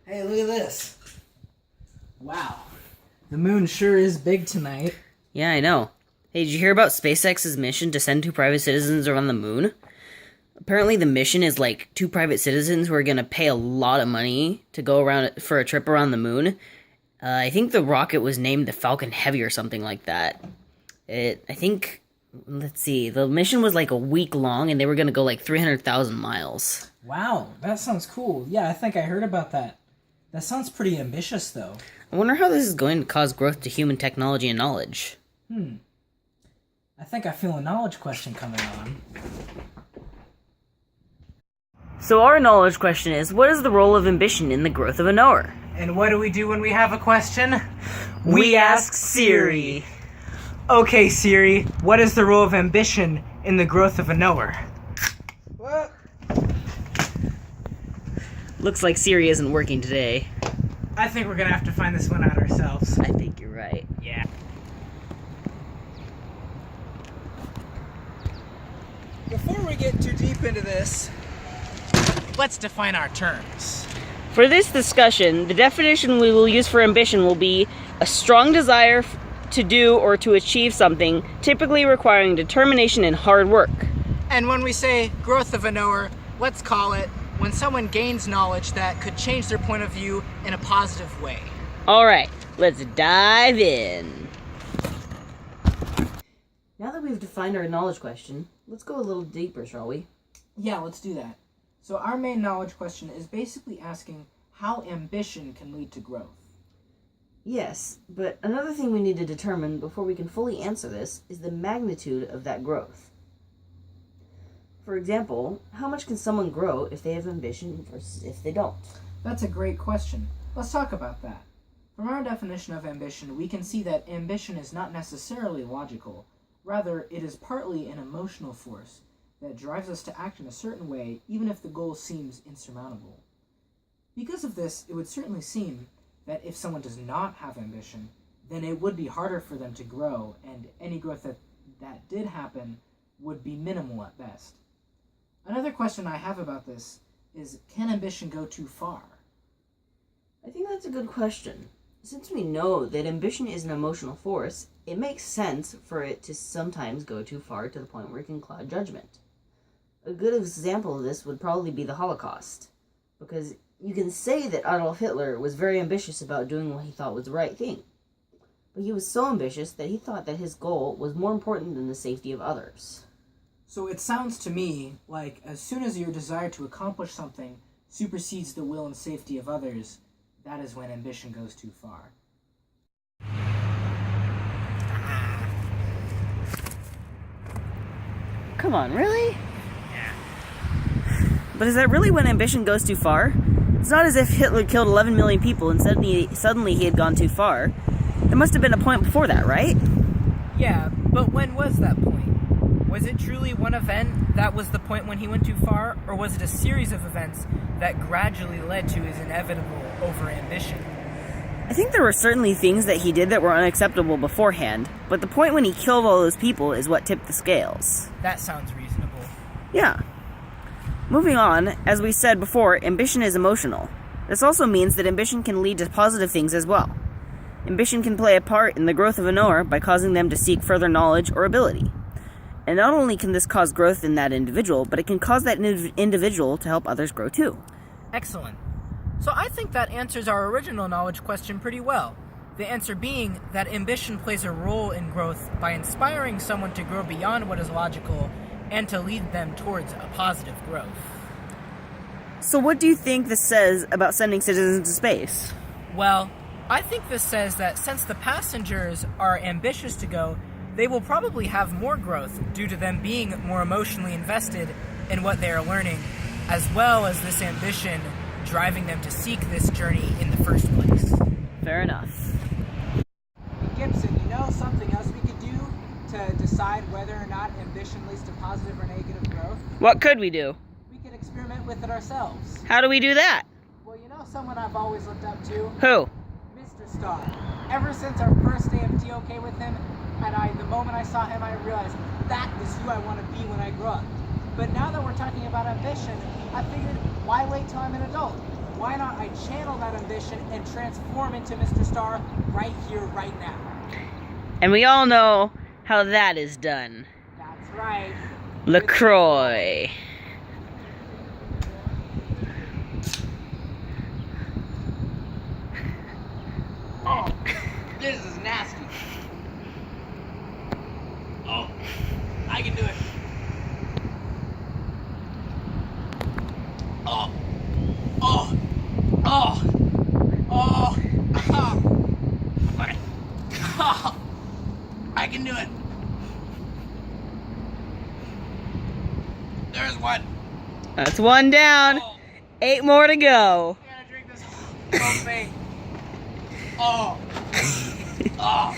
Hey, look at this. Wow. The moon sure is big tonight. Yeah, I know. Hey, did you hear about SpaceX's mission to send 2 private citizens around the moon? Apparently the mission is like 2 private citizens who are going to pay a lot of money to go around for a trip around the moon. I think the rocket was named the Falcon Heavy or something like that. Let's see, the mission was like a week long and they were going to go like 300,000 miles. Wow, that sounds cool. Yeah, I think I heard about that. That sounds pretty ambitious, though. I wonder how this is going to cause growth to human technology and knowledge. I think I feel a knowledge question coming on. So our knowledge question is, what is the role of ambition in the growth of a knower? And what do we do when we have a question? We ask Siri. Okay, Siri, what is the role of ambition in the growth of a knower? What? Looks like Siri isn't working today. I think we're gonna have to find this one out ourselves. I think you're right. Yeah. Before we get too deep into this, let's define our terms. For this discussion, the definition we will use for ambition will be a strong desire to do or to achieve something, typically requiring determination and hard work. And when we say growth of a knower, let's call it when someone gains knowledge that could change their point of view in a positive way. Alright, let's dive in. Now that we've defined our knowledge question, let's go a little deeper, shall we? Yeah, let's do that. So our main knowledge question is basically asking how ambition can lead to growth. Yes, but another thing we need to determine before we can fully answer this is the magnitude of that growth. For example, how much can someone grow if they have ambition versus if they don't? That's a great question. Let's talk about that. From our definition of ambition, we can see that ambition is not necessarily logical. Rather, it is partly an emotional force that drives us to act in a certain way, even if the goal seems insurmountable. Because of this, it would certainly seem that if someone does not have ambition, then it would be harder for them to grow, and any growth that did happen would be minimal at best. Another question I have about this is, can ambition go too far? I think that's a good question. Since we know that ambition is an emotional force, it makes sense for it to sometimes go too far to the point where it can cloud judgment. A good example of this would probably be the Holocaust, because you can say that Adolf Hitler was very ambitious about doing what he thought was the right thing, but he was so ambitious that he thought that his goal was more important than the safety of others. So it sounds to me like as soon as your desire to accomplish something supersedes the will and safety of others, that is when ambition goes too far. Come on, really? But is that really when ambition goes too far? It's not as if Hitler killed 11 million people and suddenly he had gone too far. There must have been a point before that, right? Yeah, but when was that point? Was it truly one event that was the point when he went too far, or was it a series of events that gradually led to his inevitable over-ambition? I think there were certainly things that he did that were unacceptable beforehand, but the point when he killed all those people is what tipped the scales. That sounds reasonable. Yeah. Moving on, as we said before, ambition is emotional. This also means that ambition can lead to positive things as well. Ambition can play a part in the growth of a knower by causing them to seek further knowledge or ability. And not only can this cause growth in that individual, but it can cause that individual to help others grow too. Excellent. So I think that answers our original knowledge question pretty well. The answer being that ambition plays a role in growth by inspiring someone to grow beyond what is logical and to lead them towards a positive growth. So what do you think this says about sending citizens to space? Well, I think this says that since the passengers are ambitious to go, they will probably have more growth due to them being more emotionally invested in what they are learning, as well as this ambition driving them to seek this journey in the first place. Fair enough. Gibson, you know something else we could do to decide whether or not ambition leads to positive or negative growth? What could we do? We could experiment with it ourselves. How do we do that? Well, you know someone I've always looked up to? Who? Mr. Starr. Ever since our first day of TOK with him, and the moment I saw him, I realized that is who I want to be when I grow up. But now that we're talking about ambition, I figured, why wait till I'm an adult? why not I channel that ambition and transform into Mr. Starr right here, right now? And we all know how that is done. That's right. LaCroix. Oh, this is nasty. Oh, I can do it. Oh, oh, oh, oh, oh. I can do it. There's one. That's one down. Oh. 8 more to go. I gotta drink this whole thing. Oh. Oh.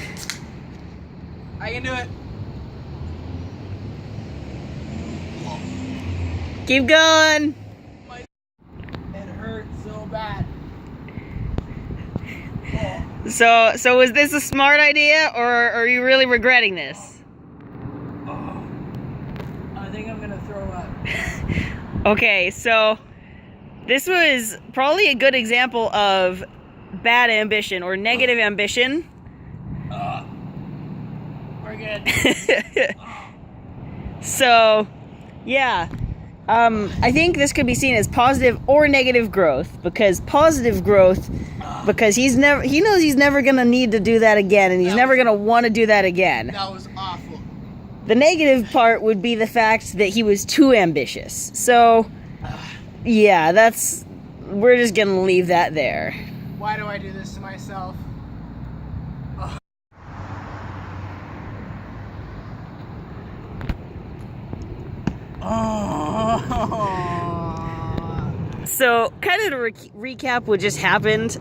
I can do it. Keep going. It hurts so bad. So was this a smart idea, or are you really regretting this? Oh. I think I'm gonna throw up. Okay, so this was probably a good example of bad ambition or negative ambition. We're good. So, yeah. I think this could be seen as positive or negative growth, because positive growth, because he knows he's never gonna need to do that again, and he's never gonna want to do that again. That was awful. The negative part would be the fact that he was too ambitious. So, yeah, we're just gonna leave that there. Why do I do this to myself? So, kind of to recap what just happened,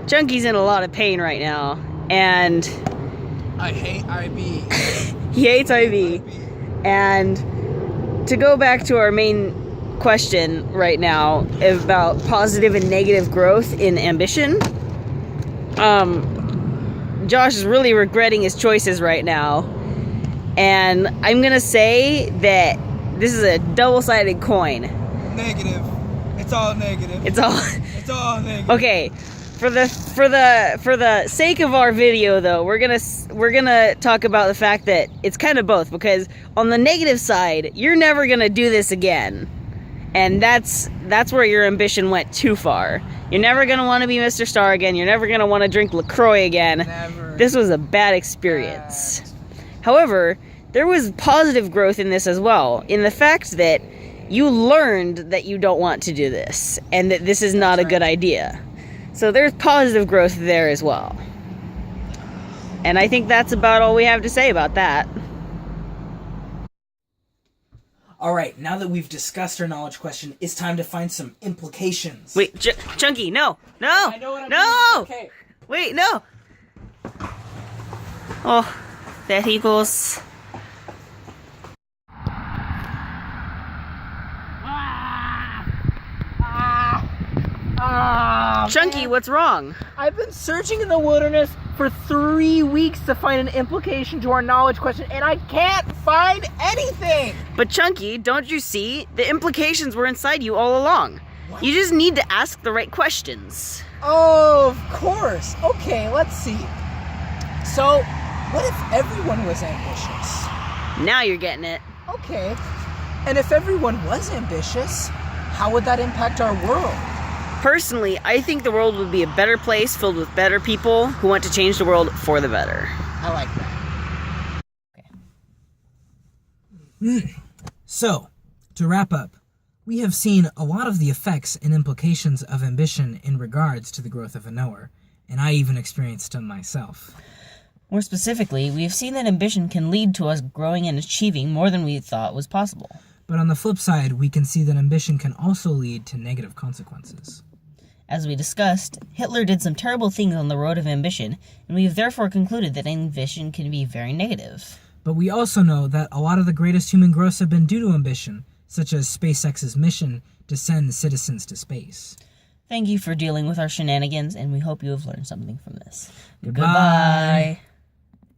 Chunky's in a lot of pain right now, and I hate IB. he hates IV. And to go back to our main question right now about positive and negative growth in ambition, Josh is really regretting his choices right now, and I'm gonna say that this is a double-sided coin. Negative. It's all negative. It's all negative. okay. For the sake of our video, though, we're gonna talk about the fact that it's kind of both, because on the negative side, you're never gonna do this again, and that's where your ambition went too far. You're never gonna want to be Mr. Starr again. You're never gonna want to drink LaCroix again. Never. This was a bad experience. However, there was positive growth in this as well, in the fact that you learned that you don't want to do this, and that this is not a good idea. So there's positive growth there as well. And I think that's about all we have to say about that. Alright, now that we've discussed our knowledge question, it's time to find some implications. Wait, Chunky, no! I know what I'm No! doing. Okay. Wait, no! Oh, that equals... Chunky, man. what's wrong? I've been searching in the wilderness for 3 weeks to find an implication to our knowledge question, and I can't find anything! But Chunky, don't you see? The implications were inside you all along. What? You just need to ask the right questions. Oh, of course. Okay, let's see. So, what if everyone was ambitious? Now you're getting it. Okay. And if everyone was ambitious, how would that impact our world? Personally, I think the world would be a better place filled with better people who want to change the world for the better. I like that. Okay. So, to wrap up, we have seen a lot of the effects and implications of ambition in regards to the growth of a knower, and I even experienced them myself. More specifically, we have seen that ambition can lead to us growing and achieving more than we thought was possible. But on the flip side, we can see that ambition can also lead to negative consequences. As we discussed, Hitler did some terrible things on the road of ambition, and we have therefore concluded that ambition can be very negative. But we also know that a lot of the greatest human growths have been due to ambition, such as SpaceX's mission to send citizens to space. Thank you for dealing with our shenanigans, and we hope you have learned something from this. Goodbye.